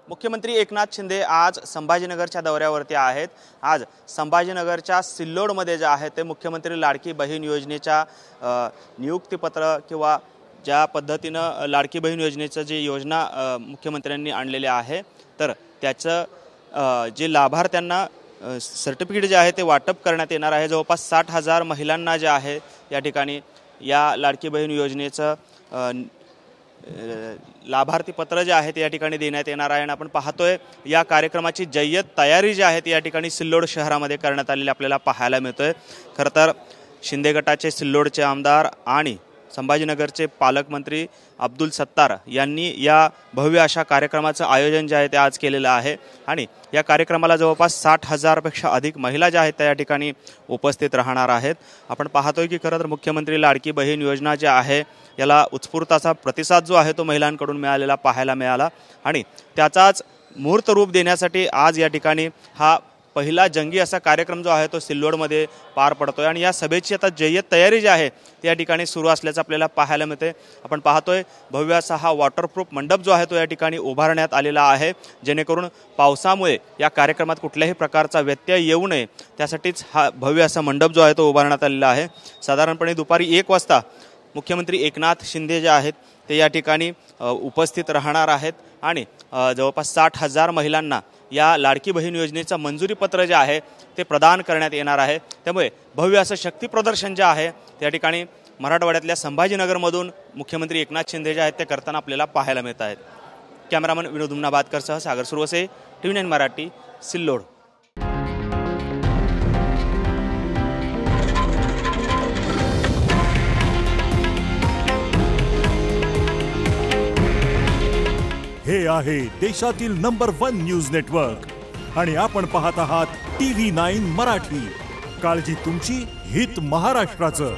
मुख्यमंत्री एकनाथ शिंदे आज संभाजीनगरच्या दौऱ्यावरती आहेत। आज संभाजीनगरच्या सिल्लोडमध्ये जे आहे ते मुख्यमंत्री लाडकी बहीण योजनेच्या नियुक्तीपत्र किंवा ज्या पद्धतीने लाडकी बहीण योजनेचं जे योजना मुख्यमंत्र्यांनी आणलेले आहे तर त्याचं जे लाभार्थ्यांना सर्टिफिकेट जे आहे ते वाटप करण्यात येणार आहे। जवळपास 60,000 महिलांना जे आहे या ठिकाणी या लाडकी बहीण योजनेचं लाभार्थी पत्र जे आहे ते या ठिकाणी देण्यात येणार आहे। आणि आपण पाहतोय या कार्यक्रमाची जय्यत तयारी जी आहे ती या ठिकाणी सिल्लोड शहरामध्ये करण्यात आलेली आपल्याला पाहायला मिळतोय। खरं तर शिंदे गटाचे सिल्लोडचे आमदार आणि संभाजीनगरचे पालकमंत्री अब्दुल सत्तार यांनी या भव्य अशा कार्यक्रमाचं आयोजन जे आहे ते आज केलेलं आहे आणि या कार्यक्रमाला जवळपास 60,000 पेक्षा अधिक महिला ज्या आहेत त्या या ठिकाणी उपस्थित राहणार आहेत। आपण पाहतोय की खरं तर मुख्यमंत्री लाडकी बहीण योजना जी आहे याला उत्स्फूर्त असा प्रतिसाद जो आहे तो महिलांकडून मिळालेला पाहायला मिळाला आणि त्याचाच मूर्त रूप देण्यासाठी आज या ठिकाणी हा पहिला जंगी असा कार्यक्रम जो आहे तो सिल्लोडमध्ये पार पडतोय आणि या सभेची आता जय्यत तयारी जी आहे ती या ठिकाणी सुरू असल्याचं आपल्याला पाहायला मिळते। आपण पाहतोय भव्य असा हा वॉटरप्रूफ मंडप जो आहे तो या ठिकाणी उभारण्यात आलेला आहे जेणेकरून पावसामुळे या कार्यक्रमात कुठल्याही प्रकारचा व्यत्यय येऊ नये त्यासाठीच हा भव्य असा मंडप जो आहे तो उभारण्यात आलेला आहे। साधारणपणे दुपारी 1 वाजता मुख्यमंत्री एकनाथ शिंदे जे आहेत ते या ठिकाणी उपस्थित राहणार आहेत आणि जवळपास 60,000 महिलांना या लाडकी बहीण योजनेचं मंजुरी पत्र जे आहे ते प्रदान करण्यात येणार आहे। त्यामुळे भव्य असं शक्ती प्रदर्शन जे आहे त्या ठिकाणी मराठवाड्यातल्या संभाजीनगरमधून मुख्यमंत्री एकनाथ शिंदे जे आहेत ते करताना आपल्याला पाहायला मिळत आहेत। कॅमेरामन विनोद उमनाबादकरसह सागर सुरवसे, TV9 मराठी, सिल्लोड। हे आहे देशातील नंबर 1 न्यूज नेटवर्क आणि आपण पाहत आहात TV9 मराठी। काळजी तुमची, हित महाराष्ट्राचं।